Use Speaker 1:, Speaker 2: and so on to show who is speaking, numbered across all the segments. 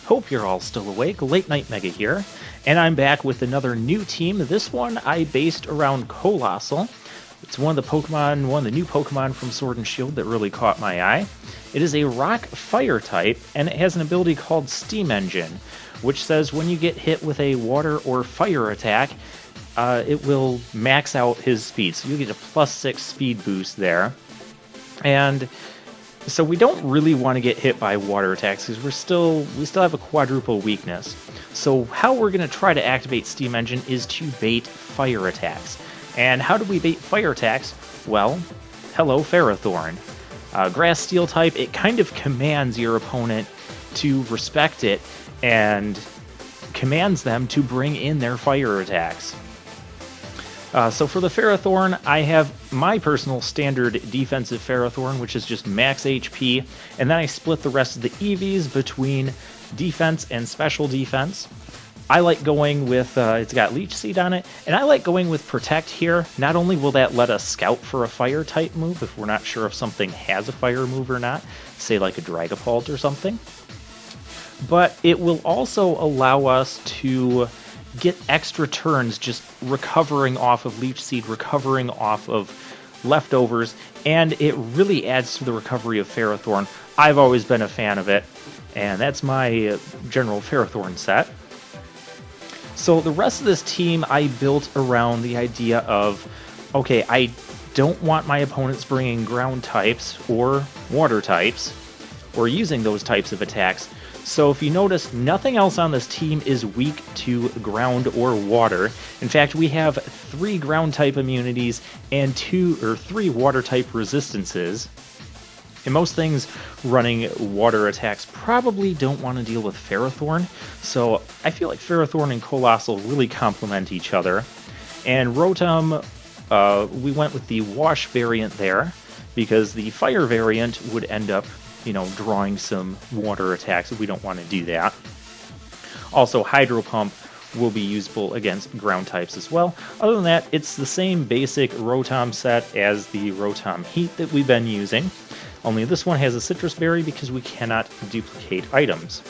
Speaker 1: Hope you're all still awake. Late Night Mega here, and I'm back with another new team. This one I based around Coalossal. It's one of the new Pokemon from Sword and Shield that really caught my eye. It is a rock fire type, and it has an ability called Steam Engine, which says when you get hit with a water or fire attack, it will max out his speed. So you get a +6 speed boost there. And so we don't really want to get hit by water attacks because we still have a quadruple weakness. So how we're going to try to activate Steam Engine is to bait fire attacks. And how do we bait fire attacks? Well, hello Ferrothorn. Grass Steel type, it kind of commands your opponent to respect it and commands them to bring in their fire attacks. So for the Ferrothorn, I have my personal standard defensive Ferrothorn, which is just max HP, and then I split the rest of the EVs between defense and special defense. I like going with, it's got Leech Seed on it, and I like going with Protect here. Not only will that let us scout for a fire type move if we're not sure if something has a fire move or not, say like a Dragapult or something, but it will also allow us to get extra turns just recovering off of Leech Seed, recovering off of leftovers, and it really adds to the recovery of Ferrothorn. I've always been a fan of it, and that's my general Ferrothorn set. So the rest of this team I built around the idea of, okay, I don't want my opponents bringing ground types or water types, or using those types of attacks. So if you notice, nothing else on this team is weak to ground or water. In fact, we have 3 ground type immunities and 2 or 3 water type resistances. And most things running water attacks probably don't want to deal with Ferrothorn. So I feel like Ferrothorn and Coalossal really complement each other. And Rotom, we went with the Wash variant there, because the Fire variant would end up drawing some water attacks. We don't want to do that. Also, Hydro Pump will be useful against ground types as well. Other than that, it's the same basic Rotom set as the Rotom Heat that we've been using. Only this one has a Citrus Berry because we cannot duplicate items.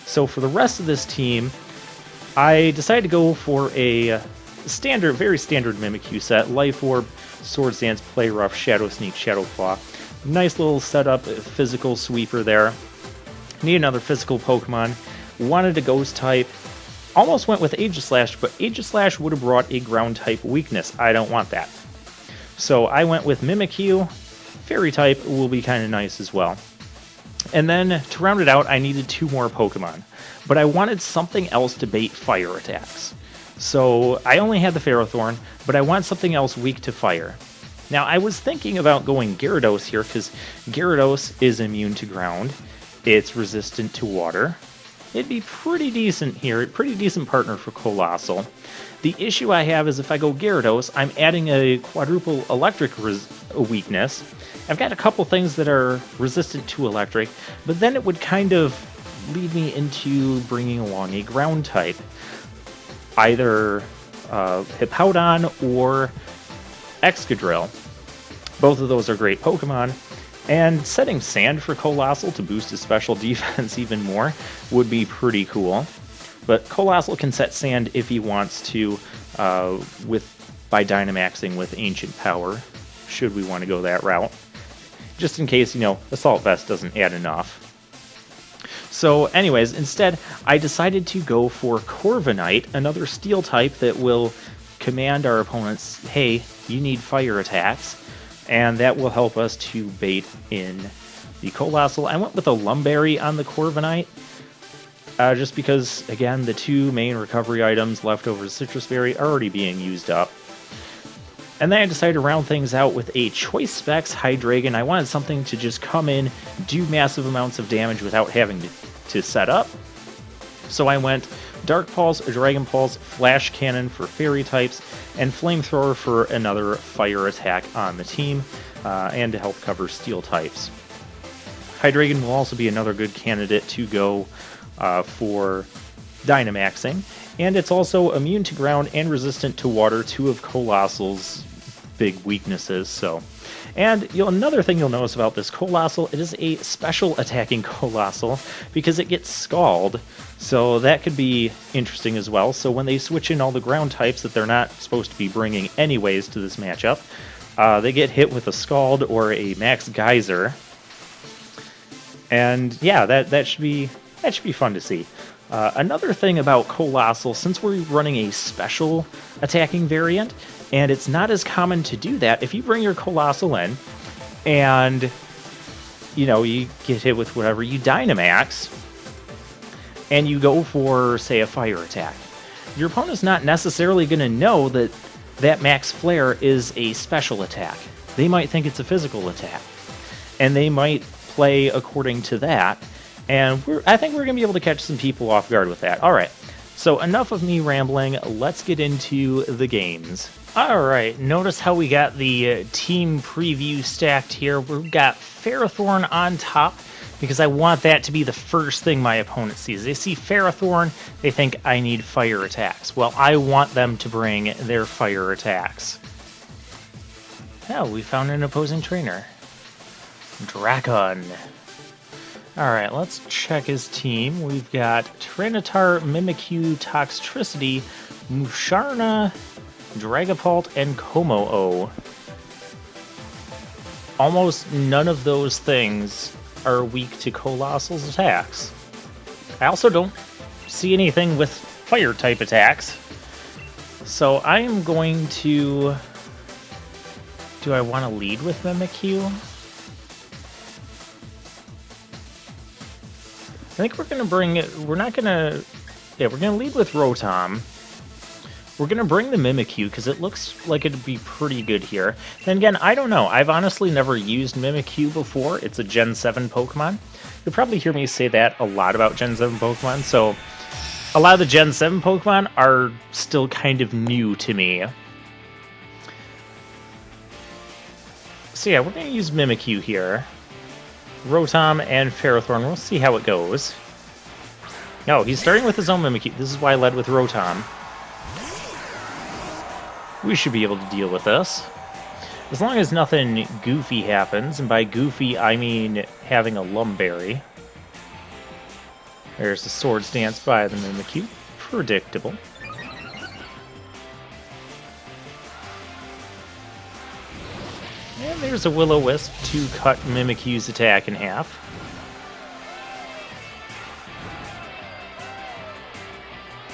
Speaker 1: So for the rest of this team, I decided to go for a very standard Mimikyu set. Life Orb, Swords Dance, Play Rough, Shadow Sneak, Shadow Claw. Nice little setup, physical sweeper there. Need another physical Pokemon. Wanted a ghost type. Almost went with Aegislash, but Aegislash would have brought a ground type weakness. I don't want that. So I went with Mimikyu. Fairy type will be kind of nice as well. And then to round it out, I needed 2 more Pokemon. But I wanted something else to bait fire attacks. So I only had the Ferrothorn, but I want something else weak to fire. Now, I was thinking about going Gyarados here, because Gyarados is immune to ground. It's resistant to water. It'd be pretty decent here, pretty decent partner for Coalossal. The issue I have is if I go Gyarados, I'm adding a quadruple electric weakness. I've got a couple things that are resistant to electric, but then it would kind of lead me into bringing along a ground type. Either Hippowdon or Excadrill. Both of those are great Pokemon, and setting Sand for Coalossal to boost his special defense even more would be pretty cool. But Coalossal can set Sand if he wants to, by Dynamaxing with Ancient Power, should we want to go that route. Just in case, Assault Vest doesn't add enough. So anyways, instead, I decided to go for Corviknight, another Steel type that will command our opponents, hey, you need fire attacks, and that will help us to bait in the Coalossal. I went with a Lumberry on the Corviknight, just because, again, the 2 main recovery items, Leftovers, Citrus Berry, are already being used up. And then I decided to round things out with a Choice Specs Hydreigon. I wanted something to just come in, do massive amounts of damage without having to set up. So I went Dark Pulse, Dragon Pulse, Flash Cannon for Fairy types, and Flamethrower for another fire attack on the team, and to help cover Steel types. Hydreigon will also be another good candidate to go for Dynamaxing, and it's also immune to ground and resistant to water, 2 of Coalossal's big weaknesses. So, and another thing you'll notice about this Coalossal, it is a special attacking Coalossal because it gets Scald. So that could be interesting as well. So when they switch in all the ground types that they're not supposed to be bringing anyways to this matchup, they get hit with a Scald or a Max Geyser. And yeah, that should be fun to see. Another thing about Coalossal, since we're running a special attacking variant, and it's not as common to do that, if you bring your Coalossal in, and, you get hit with whatever, you Dynamax, and you go for, say, a fire attack, your opponent's not necessarily going to know that that Max Flare is a special attack. They might think it's a physical attack, and they might play according to that. And I think we're going to be able to catch some people off guard with that. All right, so enough of me rambling. Let's get into the games. All right, notice how we got the team preview stacked here. We've got Ferrothorn on top because I want that to be the first thing my opponent sees. They see Ferrothorn, they think I need fire attacks. Well, I want them to bring their fire attacks. Oh, we found an opposing trainer. Drakon. Alright, let's check his team. We've got Tyranitar, Mimikyu, Toxtricity, Musharna, Dragapult, and Kommo-o. Almost none of those things are weak to Coalossal's attacks. I also don't see anything with fire-type attacks. So I am going to... Do I want to lead with Mimikyu? I think we're going to bring it... We're not going to... Yeah, we're going to lead with Rotom. We're going to bring the Mimikyu because it looks like it'd be pretty good here. And again, I don't know. I've honestly never used Mimikyu before. It's a Gen 7 Pokemon. You'll probably hear me say that a lot about Gen 7 Pokemon. So a lot of the Gen 7 Pokemon are still kind of new to me. So yeah, we're going to use Mimikyu here. Rotom and Ferrothorn. We'll see how it goes. No, he's starting with his own Mimikyu. This is why I led with Rotom. We should be able to deal with this. As long as nothing goofy happens, and by goofy I mean having a Lumberry. There's the Swords Dance by the Mimikyu. Predictable. And there's a Will-O-Wisp to cut Mimikyu's attack in half.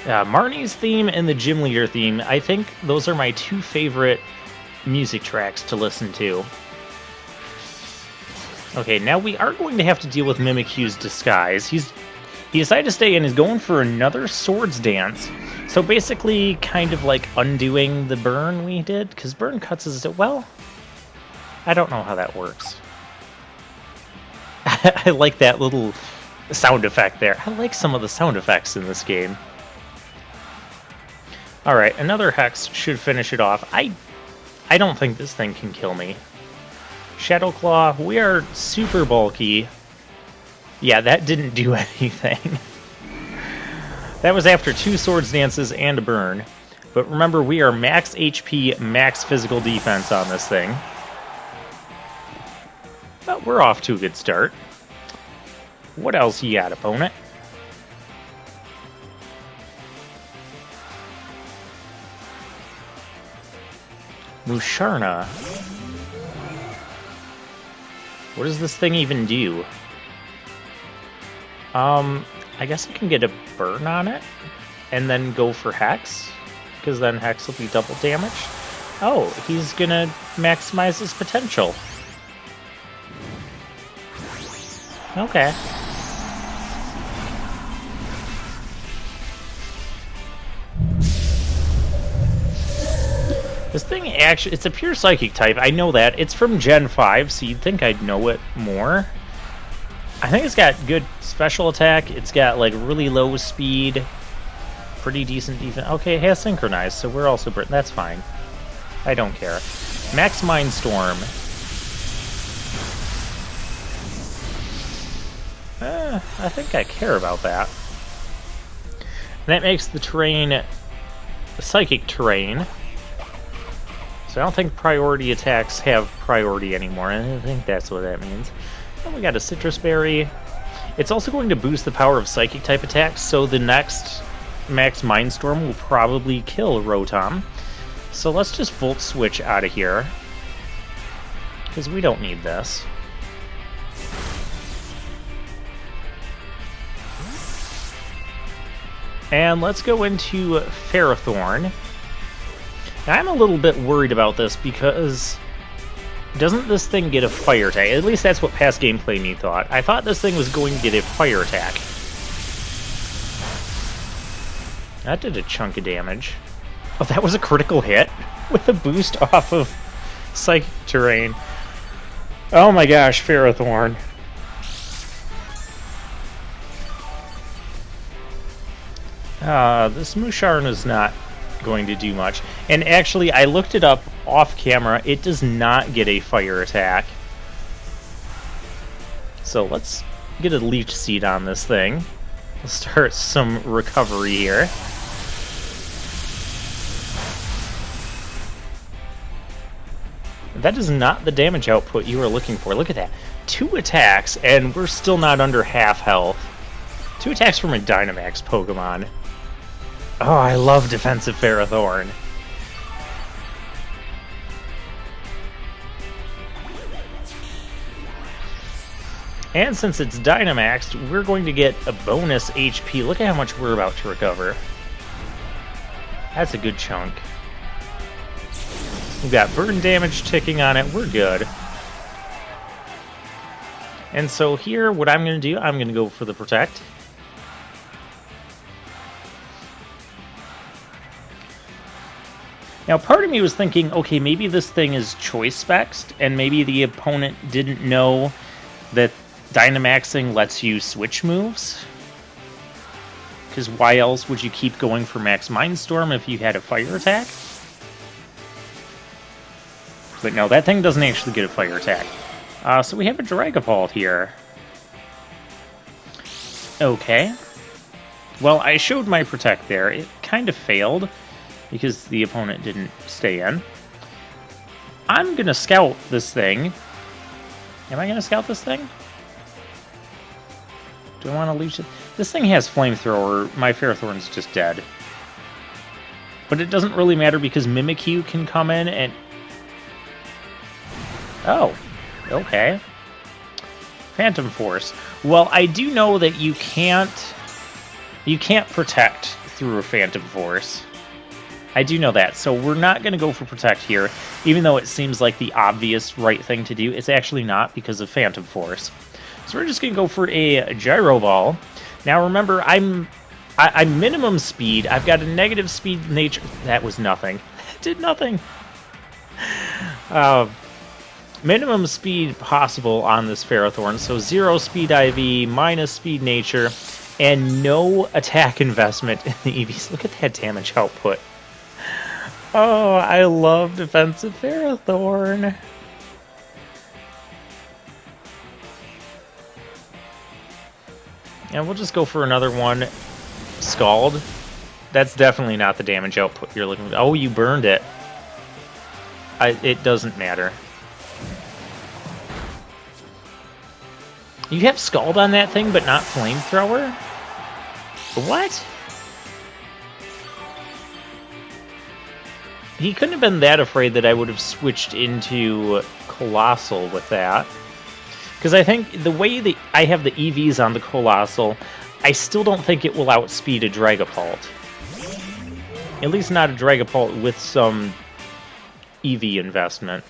Speaker 1: Marnie's theme and the Gym Leader theme, I think those are my two favorite music tracks to listen to. Okay, now we are going to have to deal with Mimikyu's disguise. He decided to stay in. He's going for another Swords Dance. So basically kind of like undoing the burn we did, because burn cuts is... Well, I don't know how that works. I like that little sound effect there. I like some of the sound effects in this game. Alright, another Hex should finish it off. I don't think this thing can kill me. Shadow Claw, we are super bulky. Yeah, that didn't do anything. That was after 2 Swords Dances and a burn. But remember, we are max HP, max physical defense on this thing. But we're off to a good start. What else you got, opponent? Musharna. What does this thing even do? I guess I can get a burn on it and then go for Hex, because then Hex will be double damaged. Oh, he's gonna maximize his potential. Okay. This thing actually, it's a pure Psychic type, I know that. It's from Gen 5, so you'd think I'd know it more. I think it's got good special attack, it's got like really low speed, pretty decent defense. Okay, it has Synchronized, so we're also Britain, that's fine. I don't care. Max Mindstorm. I think I care about that. And that makes the terrain a Psychic terrain. So So I don't think priority attacks have priority anymore. I think that's what that means. And we got a Citrus Berry. It's also going to boost the power of Psychic type attacks, so the next Max Mindstorm will probably kill Rotom. So let's just Volt Switch out of here, because we don't need this. And let's go into Ferrothorn. Now, I'm a little bit worried about this because doesn't this thing get a fire attack? At least that's what past gameplay me thought. I thought this thing was going to get a fire attack. That did a chunk of damage. Oh, that was a critical hit with a boost off of Psychic Terrain. Oh my gosh, Ferrothorn. This Musharna is not going to do much. And actually, I looked it up off camera. It does not get a fire attack. So let's get a Leech Seed on this thing. Let's start some recovery here. That is not the damage output you were looking for. Look at that. 2 attacks, and we're still not under half health. 2 attacks from a Dynamax Pokemon. Oh, I love defensive Ferrothorn. And since it's Dynamaxed, we're going to get a bonus HP. Look at how much we're about to recover. That's a good chunk. We've got burn damage ticking on it. We're good. And so here, what I'm going to do, I'm going to go for the Protect. Now, part of me was thinking, okay, maybe this thing is choice spexed, and maybe the opponent didn't know that Dynamaxing lets you switch moves. Because why else would you keep going for Max Mindstorm if you had a fire attack? But no, that thing doesn't actually get a fire attack. So we have a Dragapult here. Okay. Well, I showed my Protect there. It kind of failed, because the opponent didn't stay in. I'm going to scout this thing. Am I going to scout this thing? Do I want to leash it? This thing has Flamethrower. My Ferrothorn's just dead. But it doesn't really matter because Mimikyu can come in and... Oh, okay. Phantom Force. Well, I do know that you can't protect through a Phantom Force. I do know that, so we're not going to go for Protect here, even though it seems like the obvious right thing to do. It's actually not because of Phantom Force. So we're just going to go for a Gyro Ball. Now remember, I'm minimum speed. I've got a negative speed nature. That was nothing. That did nothing. Minimum speed possible on this Ferrothorn, so 0 speed IV, minus speed nature, and no attack investment in the EVs. Look at that damage output. Oh, I love defensive Ferrothorn. And we'll just go for another one. Scald. That's definitely not the damage output you're looking for. Oh, you burned it. It doesn't matter. You have Scald on that thing, but not Flamethrower? What? He couldn't have been that afraid that I would have switched into Coalossal with that. Because I think the way that I have the EVs on the Coalossal, I still don't think it will outspeed a Dragapult. At least not a Dragapult with some EV investment.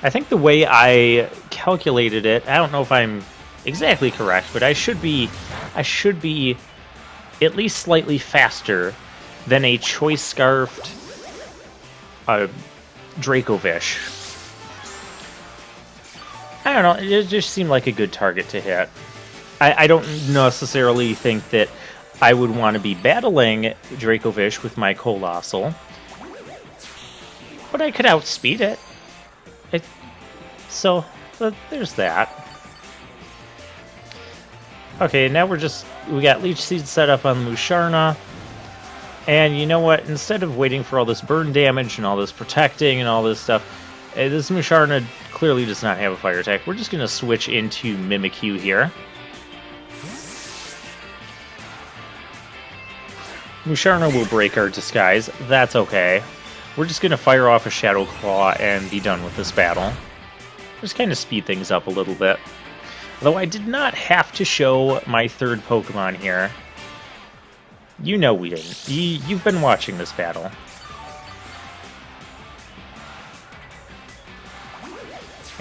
Speaker 1: I think the way I calculated it, I don't know if I'm exactly correct, but I should be at least slightly faster than a Choice Scarfed Dracovish. I don't know, it just seemed like a good target to hit. I don't necessarily think that I would want to be battling Dracovish with my Coalossal, but I could outspeed it. So, there's that. Okay, now we got Leech Seed set up on Musharna. And you know what? Instead of waiting for all this burn damage and all this protecting and all this stuff, this Musharna clearly does not have a fire attack. We're just going to switch into Mimikyu here. Musharna will break our disguise. That's okay. We're just going to fire off a Shadow Claw and be done with this battle. Just kind of speed things up a little bit. Though I did not have to show my third Pokemon here. You know we didn't. You've been watching this battle.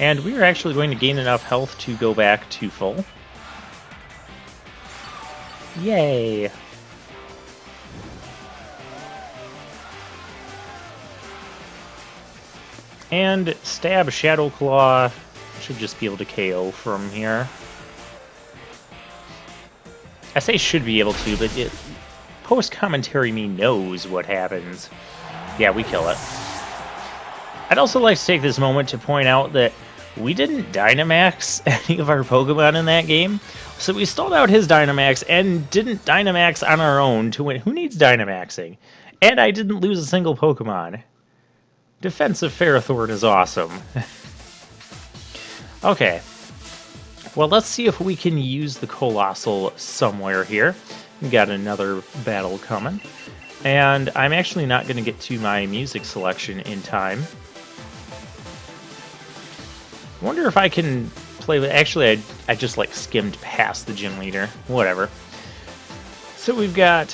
Speaker 1: And we are actually going to gain enough health to go back to full. Yay! And stab Shadow Claw. Should just be able to KO from here. I say should be able to, but post-commentary me knows what happens. Yeah, we kill it. I'd also like to take this moment to point out that we didn't Dynamax any of our Pokemon in that game. So we stalled out his Dynamax and didn't Dynamax on our own to win. Who needs Dynamaxing? And I didn't lose a single Pokemon. Defensive Ferrothorn is awesome. Okay. Well, let's see if we can use the Coalossal somewhere here. We've got another battle coming. And I'm actually not going to get to my music selection in time. I wonder if I can play with... Actually, I just like skimmed past the gym leader. Whatever. So we've got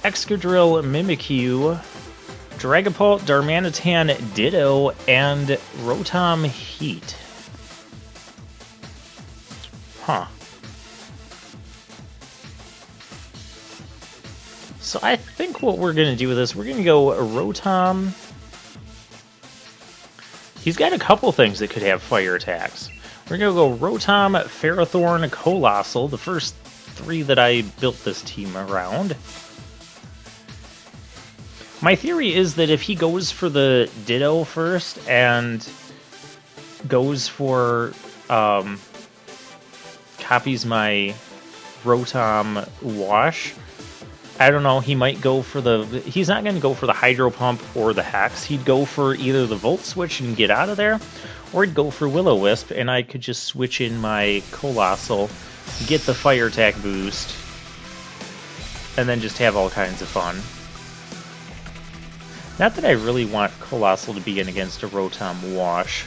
Speaker 1: Excadrill, Mimikyu, Dragapult, Darmanitan, Ditto, and Rotom Heat. Huh. So I think what we're going to do with this, we're going to go Rotom. He's got a couple things that could have fire attacks. We're going to go Rotom, Ferrothorn, Coalossal, the first three that I built this team around. My theory is that if he goes for the Ditto first and goes for, copies my Rotom Wash, I don't know, he might go for the... He's not going to go for the Hydro Pump or the Hex. He'd go for either the Volt Switch and get out of there, or he'd go for Will-O-Wisp, and I could just switch in my Coalossal, get the Fire Attack boost, and then just have all kinds of fun. Not that I really want Coalossal to be in against a Rotom Wash.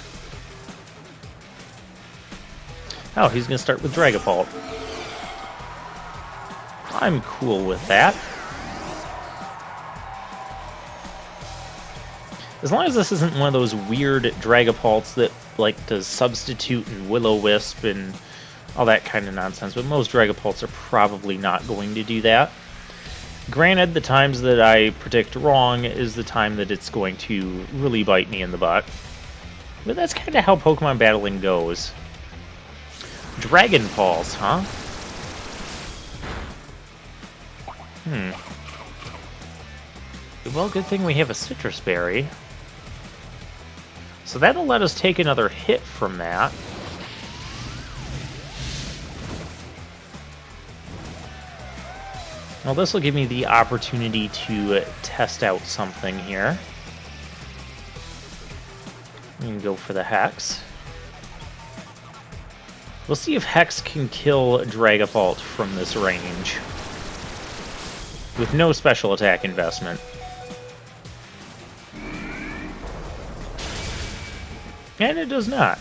Speaker 1: Oh, he's going to start with Dragapult. I'm cool with that. As long as this isn't one of those weird Dragapults that like does Substitute and Will-O-Wisp and all that kind of nonsense, but most Dragapults are probably not going to do that. Granted, the times that I predict wrong is the time that it's going to really bite me in the butt. But that's kind of how Pokemon battling goes. Dragon Pulse, huh? Well, good thing we have a Citrus Berry. So that'll let us take another hit from that. Well, this will give me the opportunity to test out something here. We can go for the Hex. We'll see if Hex can kill Dragapult from this range. With no special attack investment. And it does not.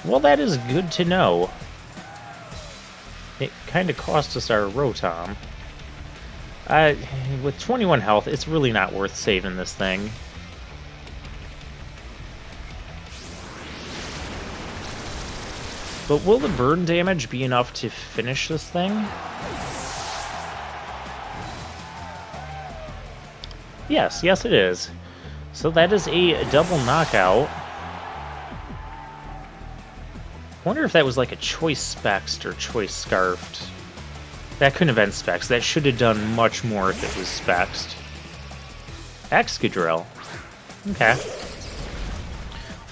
Speaker 1: Well, that is good to know. It kind of cost us our Rotom. With 21 health, it's really not worth saving this thing. But will the burn damage be enough to finish this thing? Yes, yes it is. So that is a double knockout. I wonder if that was like a Choice Spexed or Choice Scarfed. That couldn't have been Spexed. That should have done much more if it was Spexed. Excadrill. Okay.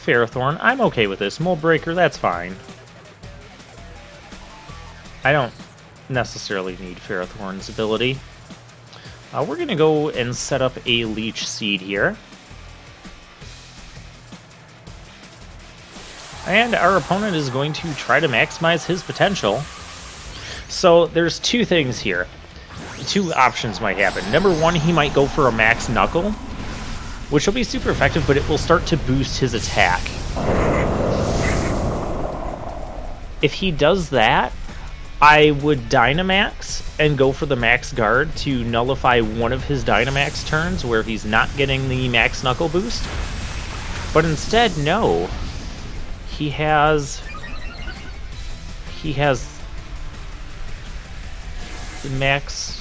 Speaker 1: Ferrothorn. I'm okay with this. Mold Breaker, that's fine. I don't necessarily need Ferrothorn's ability. We're going to go and set up a Leech Seed here. And our opponent is going to try to maximize his potential. So there's two things here. Two options might happen. Number one, he might go for a Max Knuckle, which will be super effective, but it will start to boost his attack. If he does that, I would Dynamax and go for the Max Guard to nullify one of his Dynamax turns where he's not getting the Max Knuckle boost. But instead, no. He has the Max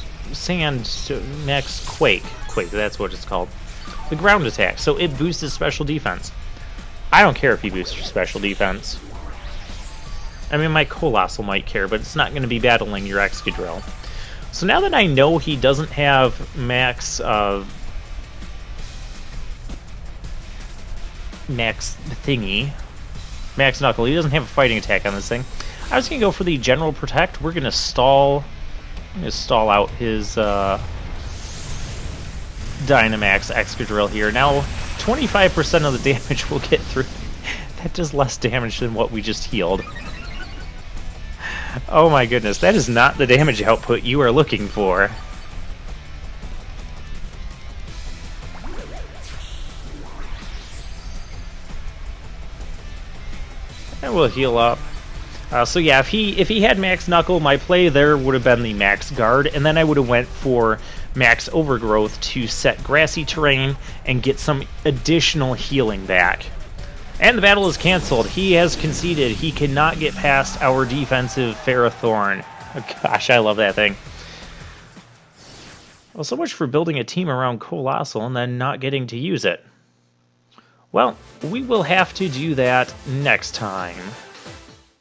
Speaker 1: Max Quake, that's what it's called. The ground attack, so it boosts his special defense. I don't care if he boosts your special defense. I mean, my Coalossal might care, but it's not going to be battling your Excadrill. So now that I know he doesn't have max Knuckle, he doesn't have a fighting attack on this thing, I was going to go for the General Protect. We're going to stall out his Dynamax Excadrill here. Now, 25% of the damage we'll get through. That does less damage than what we just healed. Oh my goodness, that is not the damage output you are looking for. And we'll heal up. So yeah, if he had Max Knuckle, my play there would have been the Max Guard, and then I would have went for Max Overgrowth to set grassy terrain and get some additional healing back. And the battle is canceled. He has conceded. He cannot get past our defensive Ferrothorn. Oh, gosh, I love that thing. Well, so much for building a team around Coalossal and then not getting to use it. Well, we will have to do that next time.